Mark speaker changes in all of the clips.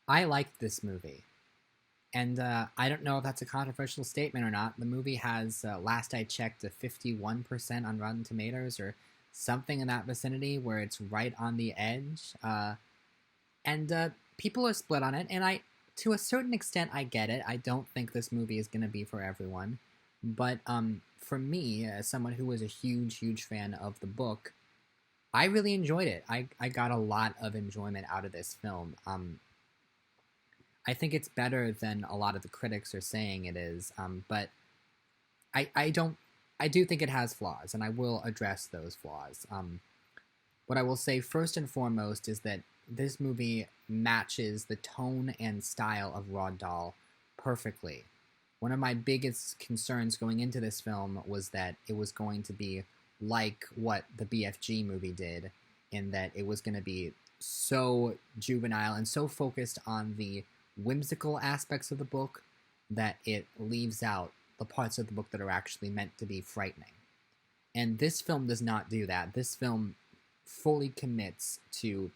Speaker 1: I liked this movie. And I don't know if that's a controversial statement or not. The movie has, last I checked, a 51% on Rotten Tomatoes or something in that vicinity where it's right on the edge. And people are split on it. And to a certain extent, I get it. I don't think this movie is going to be for everyone. But for me, as someone who was a huge, huge fan of the book, I really enjoyed it. I got a lot of enjoyment out of this film. I think it's better than a lot of the critics are saying it is, but I don't. I do think it has flaws, and I will address those flaws. What I will say first and foremost is that this movie matches the tone and style of Roald Dahl perfectly. One of my biggest concerns going into this film was that it was going to be like what the BFG movie did, in that it was going to be so juvenile and so focused on the whimsical aspects of the book that it leaves out the parts of the book that are actually meant to be frightening. And this film does not do that. This film fully commits to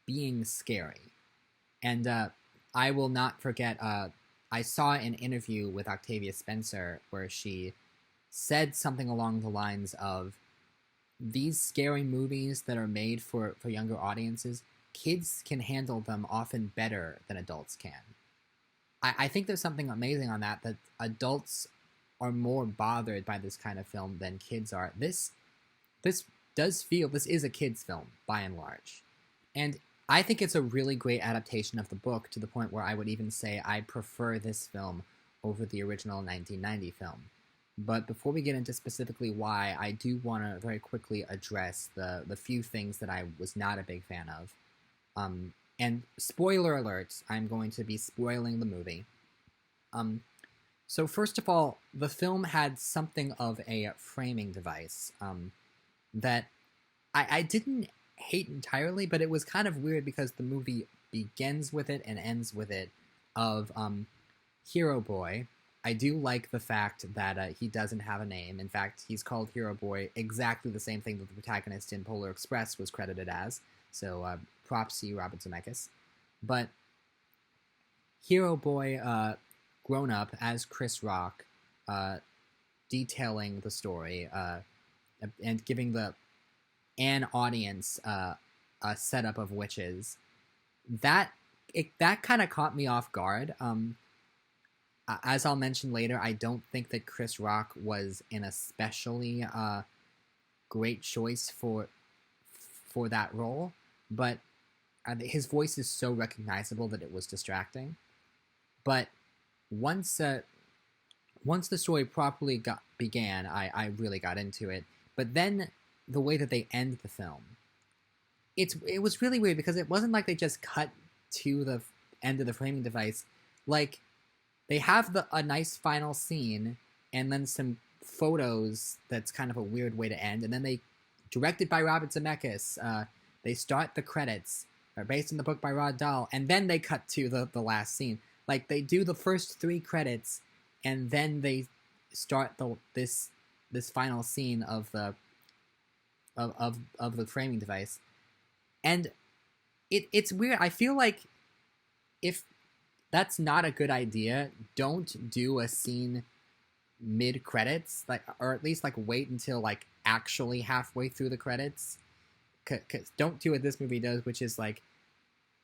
Speaker 1: being scary. And I will not forget, I saw an interview with Octavia Spencer where she said something along the lines of, these scary movies that are made for younger audiences, kids can handle them often better than adults can. I think there's something amazing on that adults are more bothered by this kind of film than kids are. This does feel, this is a kid's film by and large. And I think it's a really great adaptation of the book, to the point where I would even say I prefer this film over the original 1990 film. But before we get into specifically why, I do want to very quickly address the few things that I was not a big fan of. And spoiler alert, I'm going to be spoiling the movie. So first of all, the film had something of a framing device that I didn't hate entirely, but it was kind of weird because the movie begins with it and ends with it of Hero Boy. I do like the fact that he doesn't have a name. In fact, he's called Hero Boy, exactly the same thing that the protagonist in Polar Express was credited as. So props to you, Robert Zemeckis. But Hero Boy, grown up as Chris Rock, detailing the story and giving an audience a setup of witches, that kind of caught me off guard. As I'll mention later, I don't think that Chris Rock was an especially great choice for that role, but his voice is so recognizable that it was distracting. But once the story properly began, I really got into it. But then the way that they end the film, it was really weird, because it wasn't like they just cut to the end of the framing device. Like, they have a nice final scene and then some photos that's kind of a weird way to end, and then directed by Robert Zemeckis, they start the credits, are based on the book by Roald Dahl, and then they cut to the last scene. Like, they do the first 3 credits, and then they start this final scene of the framing device. And it's weird. I feel like if that's not a good idea, don't do a scene mid credits, like, or at least like wait until like actually halfway through the credits. Cause don't do what this movie does, which is like,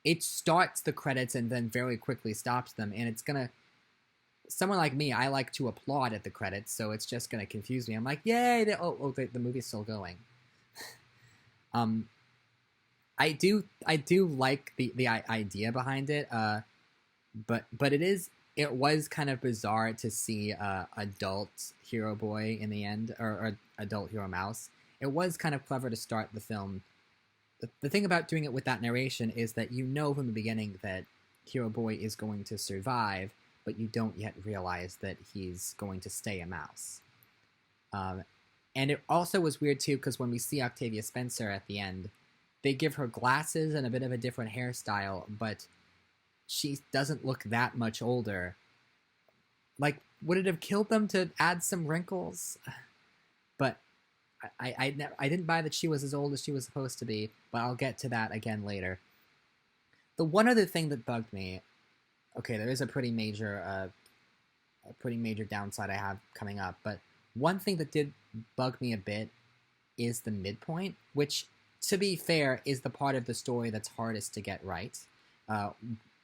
Speaker 1: it starts the credits and then very quickly stops them, and it's gonna, someone like me, I like to applaud at the credits, so it's just gonna confuse me. I'm like, yay! The movie's still going. I do like the idea behind it. But it was kind of bizarre to see adult Hero Boy in the end, or adult Hero Mouse. It was kind of clever to start the film. The thing about doing it with that narration is that you know from the beginning that Hero Boy is going to survive, but you don't yet realize that he's going to stay a mouse. And it also was weird too, because when we see Octavia Spencer at the end, they give her glasses and a bit of a different hairstyle, but she doesn't look that much older. Like, would it have killed them to add some wrinkles? But I didn't buy that she was as old as she was supposed to be, but I'll get to that again later. The one other thing that bugged me. Okay, there is a pretty major downside I have coming up, but one thing that did bug me a bit is the midpoint, which, to be fair, is the part of the story that's hardest to get right. Uh,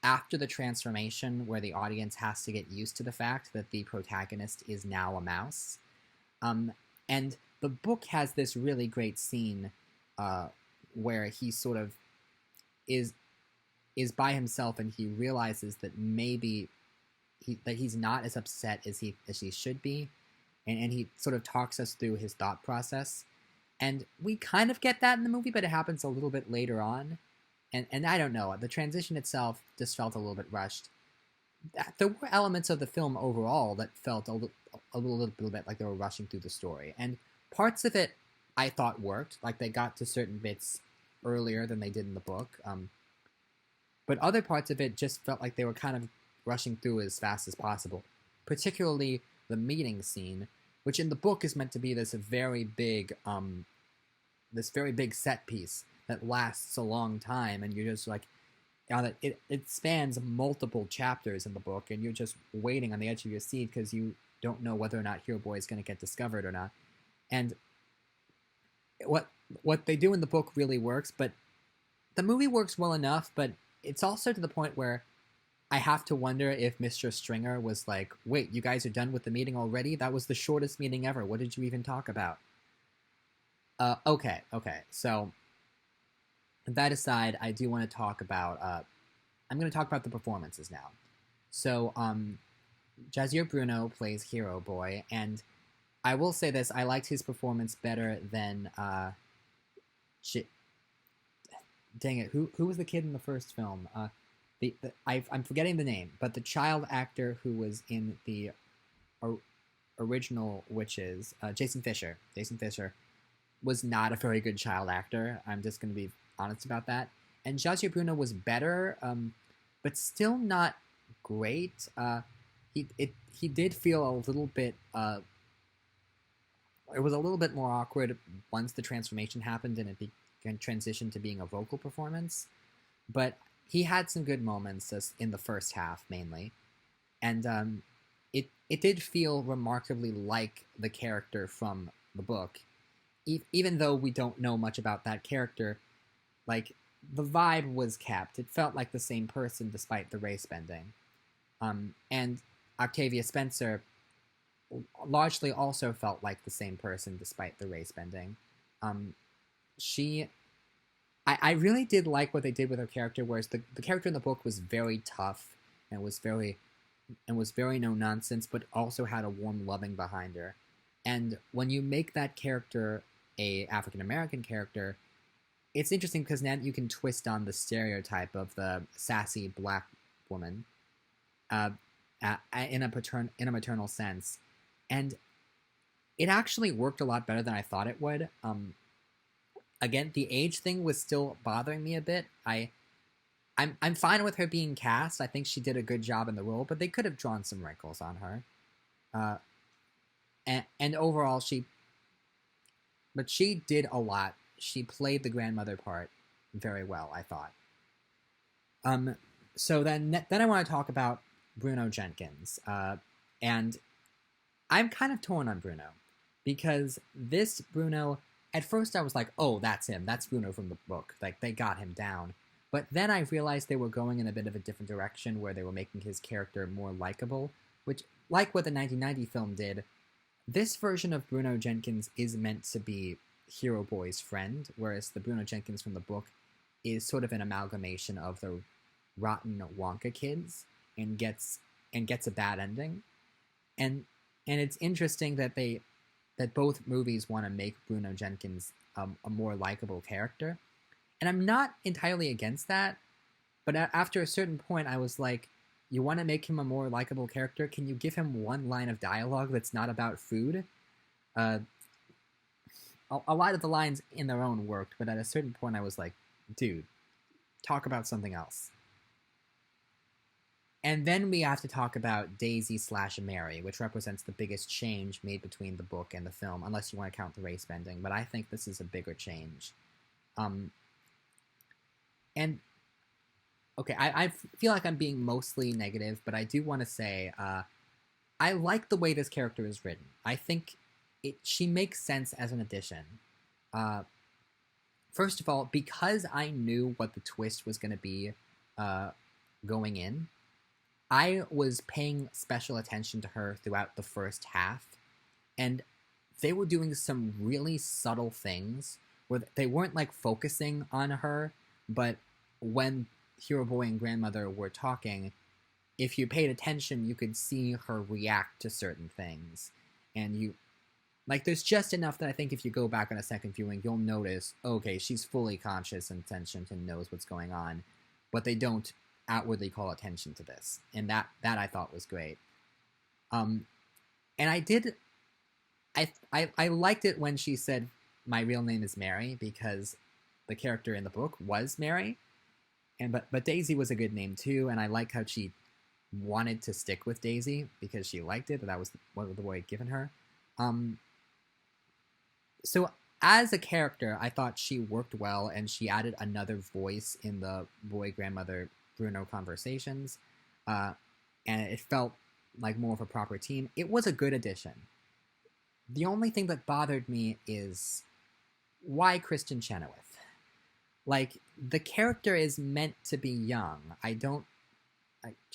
Speaker 1: After the transformation, where the audience has to get used to the fact that the protagonist is now a mouse. Um, and the book has this really great scene uh, where he sort of is is by himself and he realizes that maybe he's not as upset as he should be, and he sort of talks us through his thought process. And we kind of get that in the movie, but it happens a little bit later on. And I don't know, the transition itself just felt a little bit rushed. There were elements of the film overall that felt a little bit like they were rushing through the story. And parts of it I thought worked, like they got to certain bits earlier than they did in the book. But other parts of it just felt like they were kind of rushing through as fast as possible. Particularly the meeting scene, which in the book is meant to be this very big set piece that lasts a long time, and you're just like, it spans multiple chapters in the book, and you're just waiting on the edge of your seat because you don't know whether or not Hero Boy is going to get discovered or not. And what they do in the book really works, but the movie works well enough, but it's also to the point where I have to wonder if Mr. Stringer was like, wait, you guys are done with the meeting already? That was the shortest meeting ever. What did you even talk about? Okay. So, that aside, I do want to talk about, I'm going to talk about the performances now. So, Jazier Bruno plays Hero Boy, and I will say this, I liked his performance better than, dang it, who was the kid in the first film? I'm forgetting the name, but the child actor who was in the original Witches, Jason Fisher. Jason Fisher was not a very good child actor. I'm just going to be honest about that. And Jazier Bruno was better, but still not great. He did feel a little bit. It was a little bit more awkward once the transformation happened and it transitioned to being a vocal performance. But he had some good moments in the first half, mainly. And it did feel remarkably like the character from the book. Even though we don't know much about that character, like, the vibe was kept. It felt like the same person despite the race bending. And Octavia Spencer largely also felt like the same person despite the race bending. I really did like what they did with her character, whereas the character in the book was very tough and was very no nonsense, but also had a warm loving behind her. And when you make that character a African American character, it's interesting because now you can twist on the stereotype of the sassy black woman in a maternal sense, and it actually worked a lot better than I thought it would. Again, the age thing was still bothering me a bit. I'm fine with her being cast. I think she did a good job in the role, but they could have drawn some wrinkles on her. And overall, she did a lot. She played the grandmother part very well, I thought. So then I want to talk about Bruno Jenkins. And I'm kind of torn on Bruno, because this Bruno, at first I was like, oh, that's him. That's Bruno from the book. Like, they got him down. But then I realized they were going in a bit of a different direction, where they were making his character more likable, which, like what the 1990 film did, this version of Bruno Jenkins is meant to be Hero Boy's friend, whereas the Bruno Jenkins from the book is sort of an amalgamation of the rotten Wonka kids and gets a bad ending. And it's interesting that both movies want to make Bruno Jenkins a more likable character. And I'm not entirely against that, but after a certain point I was like, you want to make him a more likable character? Can you give him one line of dialogue that's not about food? A lot of the lines in their own worked, but at a certain point I was like, dude, talk about something else. And then we have to talk about Daisy/Mary, which represents the biggest change made between the book and the film, unless you want to count the race bending, but I think this is a bigger change. And okay, I feel like I'm being mostly negative, but I do want to say I like the way this character is written. I think she makes sense as an addition. Uh, First of all, because I knew what the twist was going to be uh, going in, I was paying special attention to her throughout the first half, and they were doing some really subtle things where they weren't like focusing on her, but when Hero Boy and Grandmother were talking, if you paid attention, you could see her react to certain things. And you, like, there's just enough that I think if you go back on a second viewing, you'll notice, okay, she's fully conscious and sentient and knows what's going on, but they don't outwardly call attention to this. And that I thought was great. Um, and I liked it when she said, my real name is Mary, because the character in the book was Mary. But Daisy was a good name too, and I like how she wanted to stick with Daisy because she liked it, and that was what the boy had given her. So as a character, I thought she worked well, and she added another voice in the boy grandmother Bruno conversations, and it felt like more of a proper team. It was a good addition. The only thing that bothered me is why Kristen Chenoweth? Like, the character is meant to be young.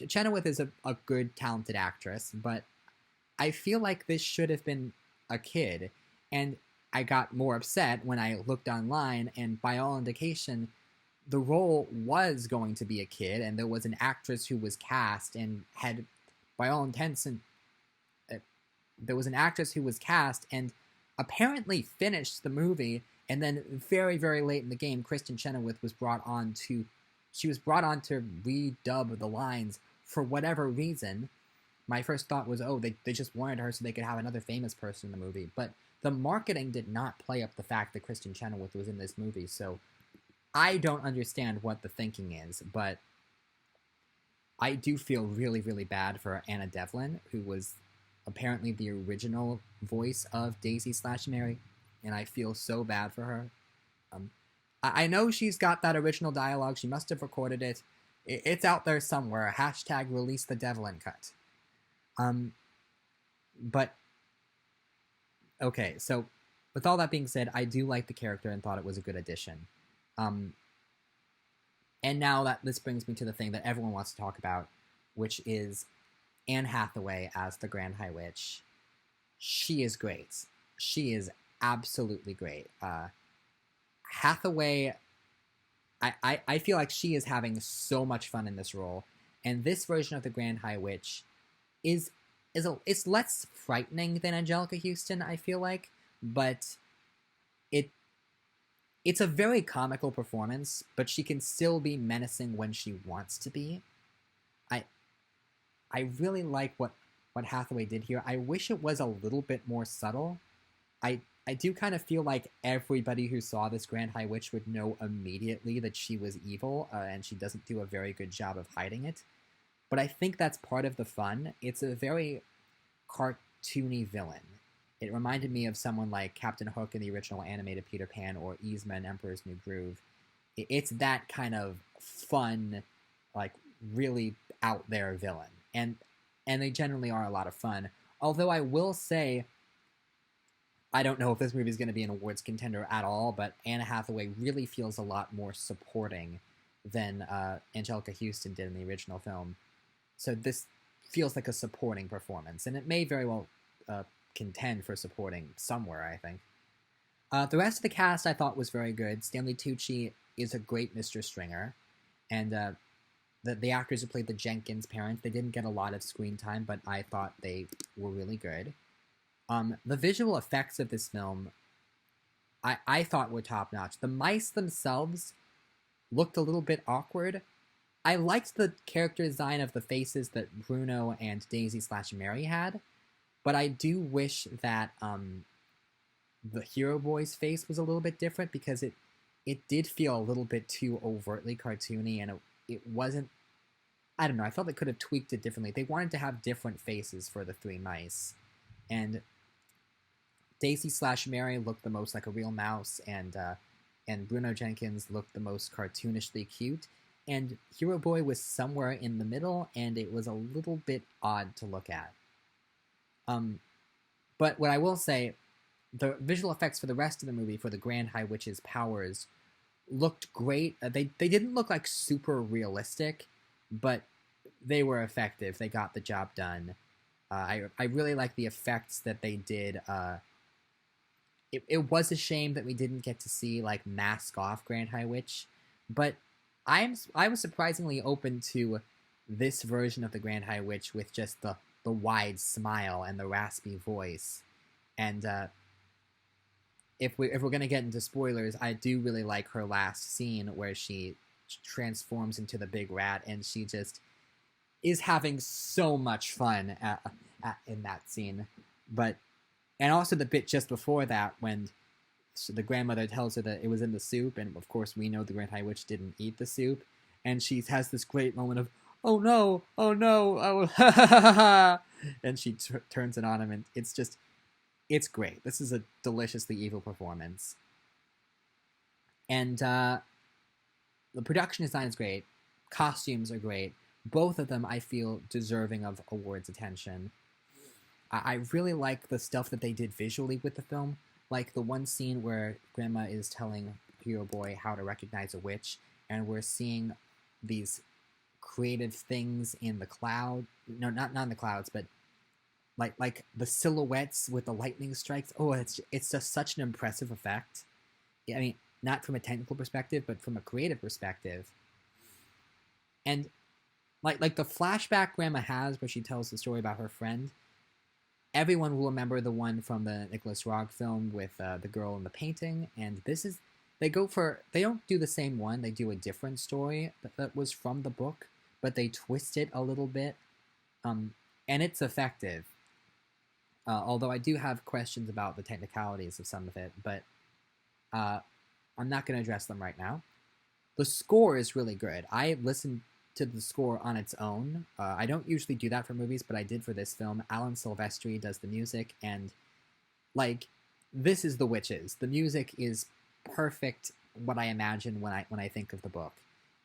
Speaker 1: Chenoweth is a good, talented actress, but I feel like this should have been a kid. And I got more upset when I looked online, and by all indication, the role was going to be a kid, and there was an actress who was cast and had, by all intents, and there was an actress who was cast and apparently finished the movie, and then very, very late in the game, Kristen Chenoweth was brought on to redub the lines for whatever reason. My first thought was, oh, they just wanted her so they could have another famous person in the movie, but the marketing did not play up the fact that Kristen Chenoweth was in this movie, so I don't understand what the thinking is, but I do feel really, really bad for Anna Devlin, who was apparently the original voice of Daisy/Mary, and I feel so bad for her. I know she's got that original dialogue. She must have recorded it. It's out there somewhere. Hashtag release the Devlin cut. But, okay, so with all that being said, I do like the character and thought it was a good addition. And now this brings me to the thing that everyone wants to talk about, which is Anne Hathaway as the Grand High Witch. She is great. She is absolutely great. Hathaway, I feel like she is having so much fun in this role, and this version of the Grand High Witch is less frightening than Angelica Houston, I feel like, but it's a very comical performance, but she can still be menacing when she wants to be. I really like what Hathaway did here. I wish it was a little bit more subtle. I do kind of feel like everybody who saw this Grand High Witch would know immediately that she was evil, and she doesn't do a very good job of hiding it. But I think that's part of the fun. It's a very cartoony villain. It reminded me of someone like Captain Hook in the original animated Peter Pan, or Yzma in Emperor's New Groove. It's that kind of fun, like, really out there villain. And they generally are a lot of fun. Although I will say, I don't know if this movie is going to be an awards contender at all, but Anna Hathaway really feels a lot more supporting than Angelica Houston did in the original film. So this feels like a supporting performance, and it may very well contend for supporting somewhere, I think. The rest of the cast I thought was very good. Stanley Tucci is a great Mr. Stringer, and the actors who played the Jenkins parents, they didn't get a lot of screen time, but I thought they were really good. The visual effects of this film, I thought were top-notch. The mice themselves looked a little bit awkward. I liked the character design of the faces that Bruno and Daisy/Mary had, but I do wish that the Hero Boy's face was a little bit different, because it did feel a little bit too overtly cartoony, and it wasn't, I don't know, I felt they could have tweaked it differently. They wanted to have different faces for the three mice, and Daisy/Mary looked the most like a real mouse, and Bruno Jenkins looked the most cartoonishly cute, and Hero Boy was somewhere in the middle, and it was a little bit odd to look at. But what I will say, the visual effects for the rest of the movie, for the Grand High Witch's powers, looked great. They didn't look like super realistic, but they were effective. They got the job done. I really like the effects that they did. It was a shame that we didn't get to see like Mask Off Grand High Witch, but I was surprisingly open to this version of the Grand High Witch with just the wide smile and the raspy voice. And if we're gonna get into spoilers, I do really like her last scene where she transforms into the big rat, and she just is having so much fun in that scene. And also the bit just before that, when the grandmother tells her that it was in the soup, and of course we know the Grand High Witch didn't eat the soup, and she has this great moment of, oh no, oh no, oh ha ha ha ha, and she turns it on him, and it's great. This is a deliciously evil performance. And the production design is great. Costumes are great. Both of them, I feel, deserving of awards attention. I really like the stuff that they did visually with the film. Like the one scene where Grandma is telling Hero Boy how to recognize a witch, and we're seeing these creative things in the cloud. No, not in the clouds, but like the silhouettes with the lightning strikes. Oh, it's just such an impressive effect. I mean, not from a technical perspective, but from a creative perspective. And like the flashback Grandma has where she tells the story about her friend, everyone will remember the one from the Nicholas Roeg film with the girl in the painting. And this is, they don't do the same one. They do a different story that was from the book, but they twist it a little bit. And it's effective. Although I do have questions about the technicalities of some of it, but I'm not going to address them right now. The score is really good. I listened to the score on its own. I don't usually do that for movies, but I did for this film. Alan Silvestri does the music, and like, this is The Witches. The music is perfect. What I imagine when I think of the book,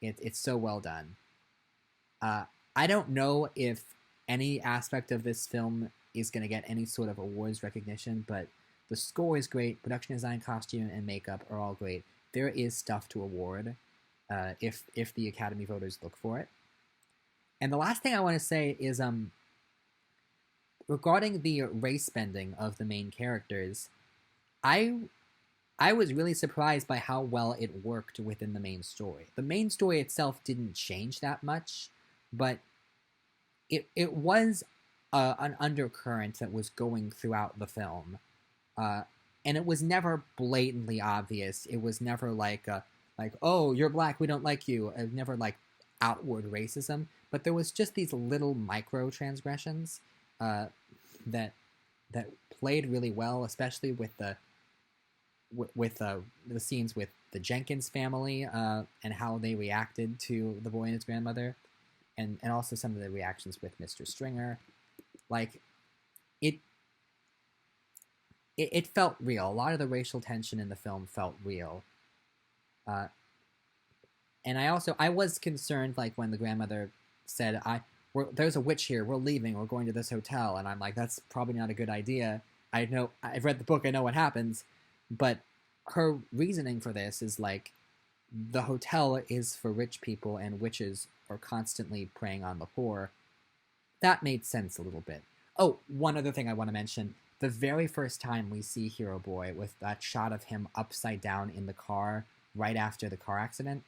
Speaker 1: it's so well done. I don't know if any aspect of this film is going to get any sort of awards recognition, but the score is great. Production design, costume, and makeup are all great. There is stuff to award if the Academy voters look for it. And the last thing I want to say is regarding the race bending of the main characters, I was really surprised by how well it worked within the main story. The main story itself didn't change that much, but it was an undercurrent that was going throughout the film. And it was never blatantly obvious. It was never like, oh, you're black, we don't like you. It was never like outward racism. But there was just these little micro transgressions that played really well, especially with the scenes with the Jenkins family and how they reacted to the boy and his grandmother, and also some of the reactions with Mr. Stringer. Like, it felt real. A lot of the racial tension in the film felt real. And I was concerned, like, when the grandmother said, there's a witch here, we're leaving, we're going to this hotel, and I'm like, that's probably not a good idea. I've read the book, I know what happens, but her reasoning for this is, like, the hotel is for rich people, and witches are constantly preying on the poor. That made sense a little bit. Oh, one other thing I want to mention. The very first time we see Hero Boy with that shot of him upside down in the car right after the car accident,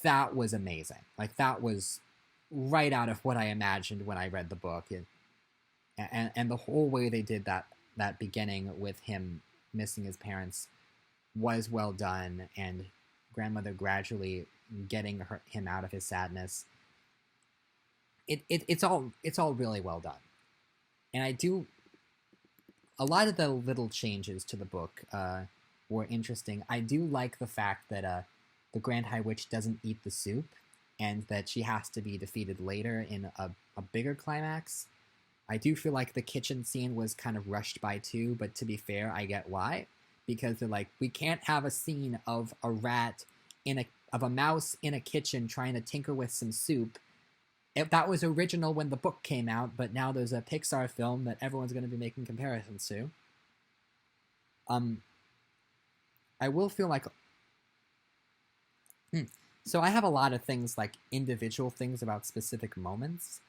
Speaker 1: that was amazing. Like, that was right out of what I imagined when I read the book. And the whole way they did that beginning with him missing his parents was well done, and grandmother gradually getting him out of his sadness. It's all really well done. And a lot of the little changes to the book were interesting. I do like the fact that the Grand High Witch doesn't eat the soup, and that she has to be defeated later in a bigger climax. I do feel like the kitchen scene was kind of rushed by too, but to be fair, I get why. Because they're like, we can't have a scene of a rat in of a mouse in a kitchen trying to tinker with some soup. That was original when the book came out, but now there's a Pixar film that everyone's going to be making comparisons to. I will feel like... So I have a lot of things, like individual things about specific moments,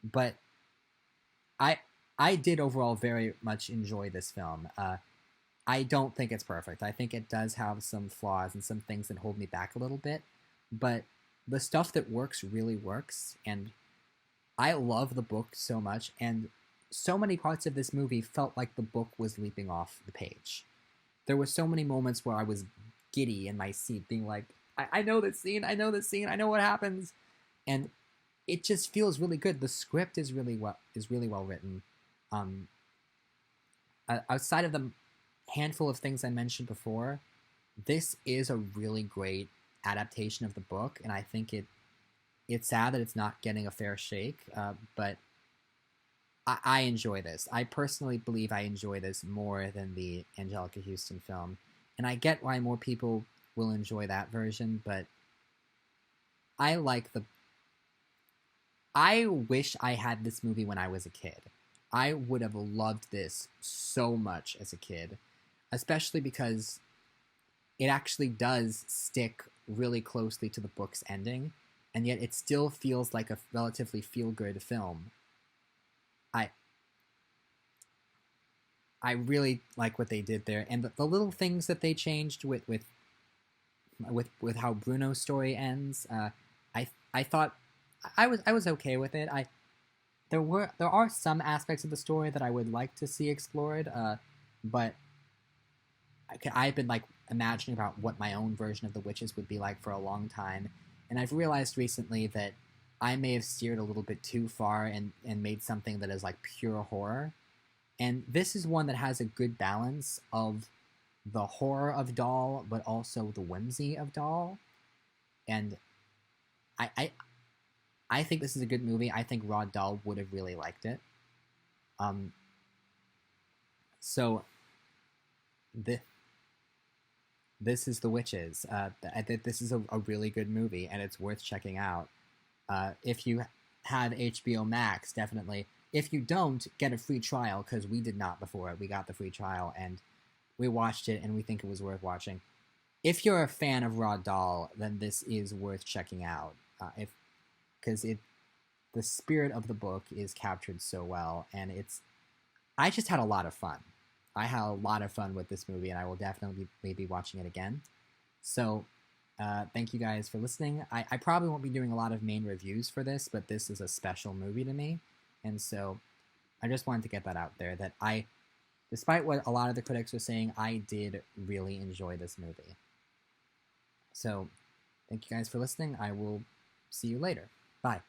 Speaker 1: but I did overall very much enjoy this film. I don't think it's perfect. I think it does have some flaws and some things that hold me back a little bit, but the stuff that works really works, and I love the book so much, and so many parts of this movie felt like the book was leaping off the page. There were so many moments where I was giddy in my seat, being like, I know this scene, I know this scene, I know what happens, and it just feels really good. The script is really well written. Outside of the handful of things I mentioned before, this is a really great adaptation of the book, and I think it's sad that it's not getting a fair shake, but I enjoy this. I personally believe I enjoy this more than the Anjelica Huston film, and I get why more people will enjoy that version, but I wish I had this movie when I was a kid. I would have loved this so much as a kid, especially because it actually does stick really closely to the book's ending, and yet it still feels like a relatively feel-good film. I really like what they did there, and the little things that they changed with how Bruno's story ends. I thought I was okay with it. There are some aspects of the story that I would like to see explored, but I've been like imagining about what my own version of the witches would be like for a long time, and I've realized recently that I may have steered a little bit too far and made something that is like pure horror. And this is one that has a good balance of the horror of Dahl, but also the whimsy of Dahl. And I think this is a good movie. I think Roald Dahl would have really liked it. So this is The Witches. I think this is a really good movie, and it's worth checking out. If you have HBO Max, definitely. If you don't, get a free trial, because we did not before. We got the free trial, and we watched it, and we think it was worth watching. If you're a fan of Roald Dahl, then this is worth checking out. Because the spirit of the book is captured so well, and I just had a lot of fun. I had a lot of fun with this movie, and I will definitely be watching it again. So, thank you guys for listening. I probably won't be doing a lot of main reviews for this, but this is a special movie to me. And so I just wanted to get that out there, that despite what a lot of the critics are saying, I did really enjoy this movie. So thank you guys for listening. I will see you later. Bye.